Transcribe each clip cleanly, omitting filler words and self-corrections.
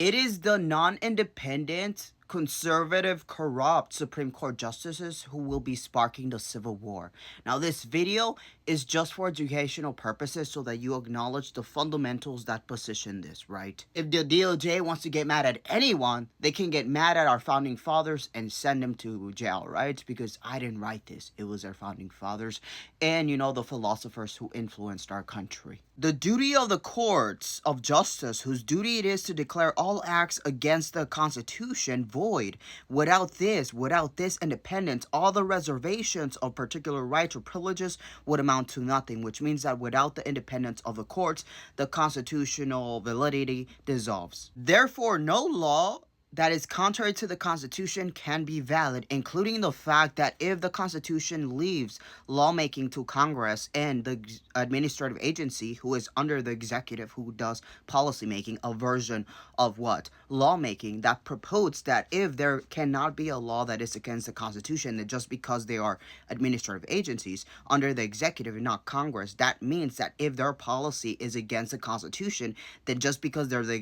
It is the non-independent, conservative, corrupt Supreme Court justices who will be sparking the Civil War. Now, this video is just for educational purposes so that you acknowledge the fundamentals that position this, right? If the DOJ wants to get mad at anyone, they can get mad at our founding fathers and send them to jail, right? Because I didn't write this. It was our founding fathers and, the philosophers who influenced our country. The duty of the courts of justice, whose duty it is to declare all acts against the Constitution void. Without this independence, all the reservations of particular rights or privileges would amount to nothing, which means that without the independence of the courts, the constitutional validity dissolves. Therefore, no law that is contrary to the Constitution can be valid, including the fact that if the Constitution leaves lawmaking to Congress and the administrative agency, who is under the executive, who does policymaking, a version of what? Lawmaking, that proposed that if there cannot be a law that is against the Constitution, that just because they are administrative agencies under the executive and not Congress, that means that if their policy is against the Constitution, then just because they're the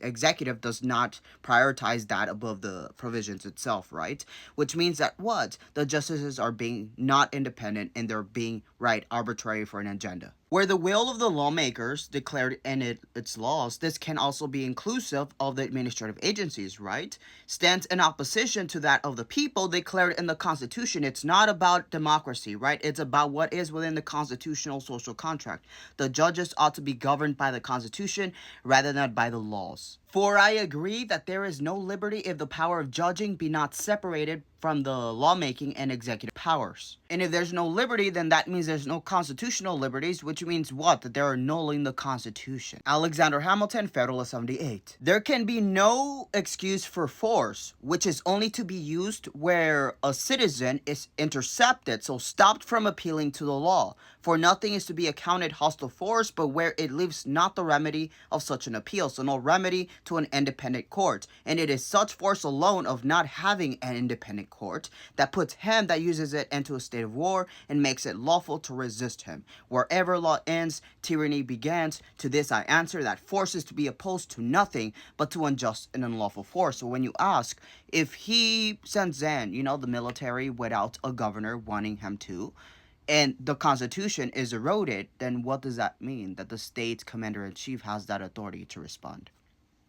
executive does not prioritize that above the provisions itself, right? Which means that what? The justices are being not independent and they're being, right, arbitrary for an agenda. Where the will of the lawmakers declared in its laws, this can also be inclusive of the administrative agencies, right? Stands in opposition to that of the people declared in the Constitution. It's not about democracy, right? It's about what is within the constitutional social contract. The judges ought to be governed by the Constitution rather than by the laws. For I agree that there is no liberty if the power of judging be not separated from the lawmaking and executive powers. And if there's no liberty, then that means there's no constitutional liberties, which means what? That they're annulling the Constitution. Alexander Hamilton, Federalist 78. There can be no excuse for force, which is only to be used where a citizen is intercepted, so stopped from appealing to the law. For nothing is to be accounted hostile force, but where it leaves not the remedy of such an appeal, so no remedy to an independent court. And it is such force alone of not having an independent court that puts him that uses it into a state of war and makes it lawful to resist him. Wherever law ends, tyranny begins. To this I answer that force is to be opposed to nothing but to unjust and unlawful force. So when you ask if he sends in, the military without a governor wanting him to, and the Constitution is eroded, then what does that mean? That the state's commander-in-chief has that authority to respond.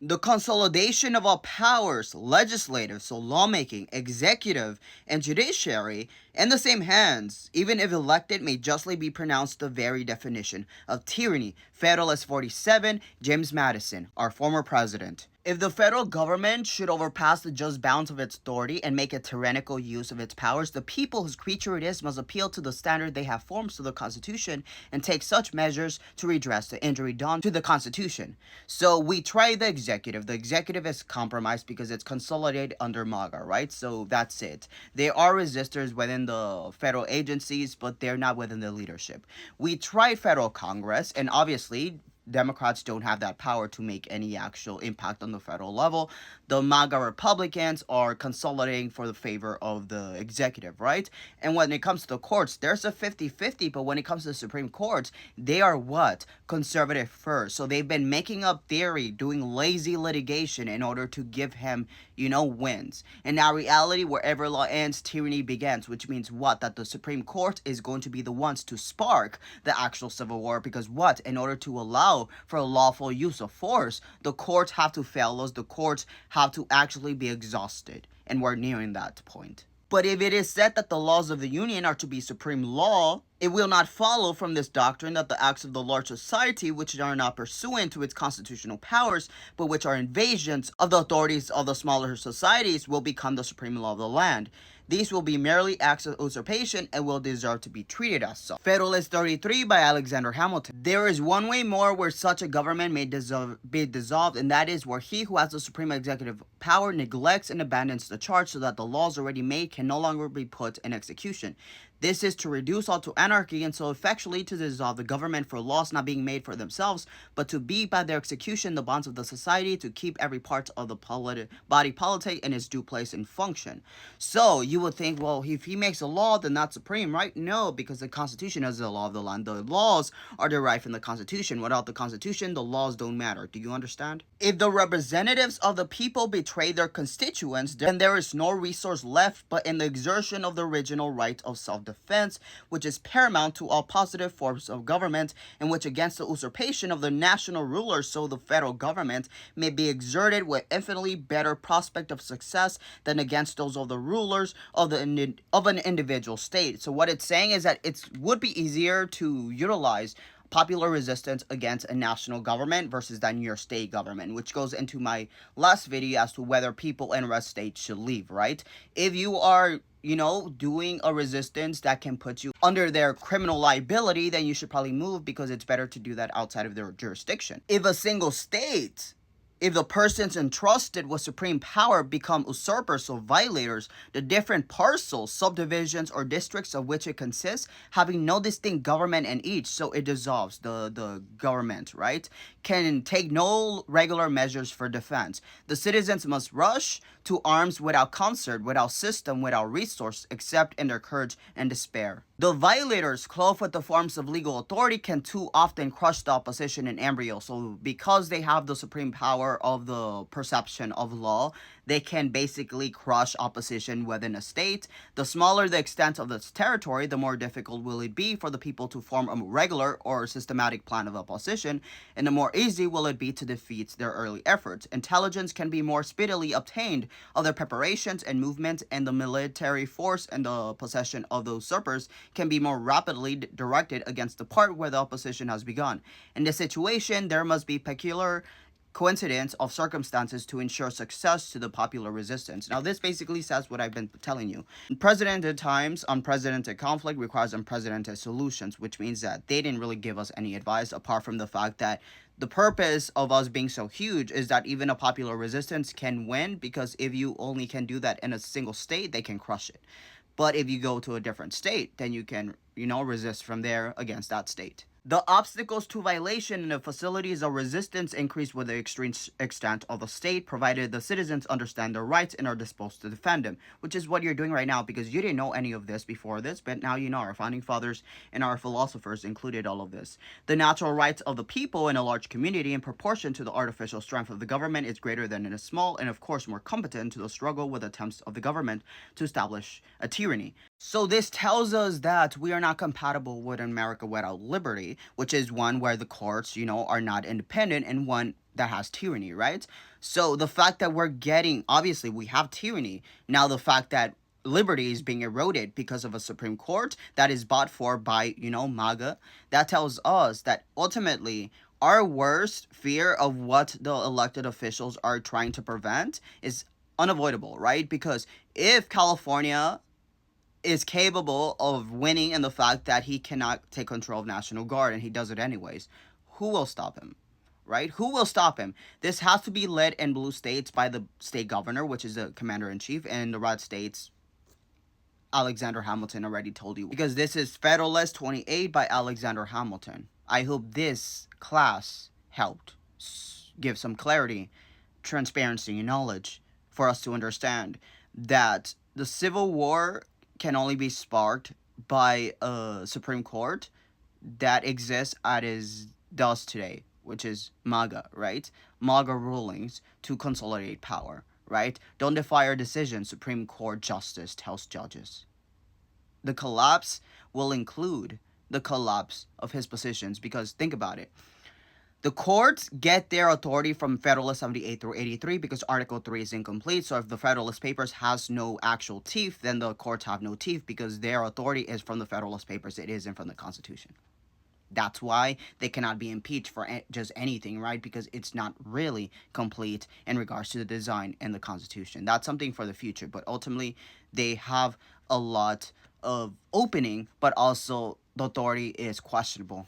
The consolidation of all powers, legislative, so lawmaking, executive, and judiciary, in the same hands, even if elected, may justly be pronounced the very definition of tyranny. Federalist 47, James Madison, our former president. If the federal government should overpass the just bounds of its authority and make a tyrannical use of its powers, the people whose creature it is must appeal to the standard they have formed to the Constitution and take such measures to redress the injury done to the Constitution. So we try the executive. The executive is compromised because it's consolidated under MAGA, right? So that's it. There are resistors within the federal agencies, but they're not within the leadership. We tried federal Congress, and obviously Democrats don't have that power to make any actual impact on the federal level. The MAGA Republicans are consolidating for the favor of the executive, right? And when it comes to the courts, there's a 50-50, but when it comes to the Supreme Court, they are what? Conservative first. So they've been making up theory, doing lazy litigation in order to give him, wins. And now reality, wherever law ends, tyranny begins, which means what? That the Supreme Court is going to be the ones to spark the actual Civil War, because what? In order to allow for a lawful use of force, the courts have to fail us. The courts have to actually be exhausted. And we're nearing that point. But if it is said that the laws of the Union are to be supreme law, it will not follow from this doctrine that the acts of the large society, which are not pursuant to its constitutional powers, but which are invasions of the authorities of the smaller societies, will become the supreme law of the land. These will be merely acts of usurpation and will deserve to be treated as such. Federalist 33 by Alexander Hamilton. There is one way more where such a government may be dissolved, and that is where he who has the supreme executive power neglects and abandons the charge so that the laws already made can no longer be put in execution. This is to reduce all to anarchy and so effectually to dissolve the government for laws not being made for themselves, but to be by their execution the bonds of the society, to keep every part of the body politic in its due place and function. So you would think, well, if he makes a law, then that's supreme, right? No, because the Constitution is the law of the land. The laws are derived from the Constitution. Without the Constitution, the laws don't matter. Do you understand? If the representatives of the people betray their constituents, then there is no resource left but in the exertion of the original right of self-defense, which is paramount to all positive forms of government, in which against the usurpation of the national rulers, so the federal government may be exerted with infinitely better prospect of success than against those of the rulers of an individual state. So what it's saying is that it would be easier to utilize popular resistance against a national government versus than your state government, which goes into my last video as to whether people in red states should leave, right? If you are, doing a resistance that can put you under their criminal liability, then you should probably move, because it's better to do that outside of their jurisdiction. If the persons entrusted with supreme power become usurpers or violators, the different parcels, subdivisions, or districts of which it consists, having no distinct government in each, so it dissolves the government, right, can take no regular measures for defense. The citizens must rush to arms without concert, without system, without resource, except in their courage and despair. The violators, clothed with the forms of legal authority, can too often crush the opposition in embryo. So because they have the supreme power of the perception of law, they can basically crush opposition within a state. The smaller the extent of its territory, the more difficult will it be for the people to form a regular or systematic plan of opposition, and the more easy will it be to defeat their early efforts. Intelligence can be more speedily obtained of their preparations and movements, and the military force and the possession of the usurpers can be more rapidly directed against the part where the opposition has begun. In this situation, there must be peculiar coincidence of circumstances to ensure success to the popular resistance. Now, this basically says what I've been telling you. In precedented times, unprecedented conflict requires unprecedented solutions, which means that they didn't really give us any advice apart from the fact that the purpose of us being so huge is that even a popular resistance can win, because if you only can do that in a single state, they can crush it. But if you go to a different state, then you can, resist from there against that state. The obstacles to violation in the facilities of resistance increase with the extreme extent of the state, provided the citizens understand their rights and are disposed to defend them, which is what you're doing right now, because you didn't know any of this before this, but now you know. Our founding fathers and our philosophers included all of this. The natural rights of the people in a large community in proportion to the artificial strength of the government is greater than in a small, and of course more competent to the struggle with attempts of the government to establish a tyranny. So this tells us that we are not compatible with America without liberty, which is one where the courts, are not independent, and one that has tyranny, right? So the fact that we're getting, obviously we have tyranny. Now the fact that liberty is being eroded because of a Supreme Court that is bought for by, MAGA, that tells us that ultimately our worst fear of what the elected officials are trying to prevent is unavoidable, right? Because if California is capable of winning in the fact that he cannot take control of National Guard and he does it anyways, who will stop him, right? Who will stop him? This has to be led in blue states by the state governor, which is the commander-in-chief, and the red states, Alexander Hamilton already told you, because this is Federalist 28 by Alexander Hamilton. I hope this class helped give some clarity, transparency, and knowledge for us to understand that the Civil War can only be sparked by a Supreme Court that exists as does today, which is MAGA, right? MAGA rulings to consolidate power, right? Don't defy our decision, Supreme Court justice tells judges. The collapse will include the collapse of his positions, because think about it. The courts get their authority from Federalist 78 through 83 because Article 3 is incomplete. So if the Federalist Papers has no actual teeth, then the courts have no teeth, because their authority is from the Federalist Papers. It isn't from the Constitution. That's why they cannot be impeached for just anything, right? Because it's not really complete in regards to the design and the Constitution. That's something for the future. But ultimately, they have a lot of opening, but also the authority is questionable.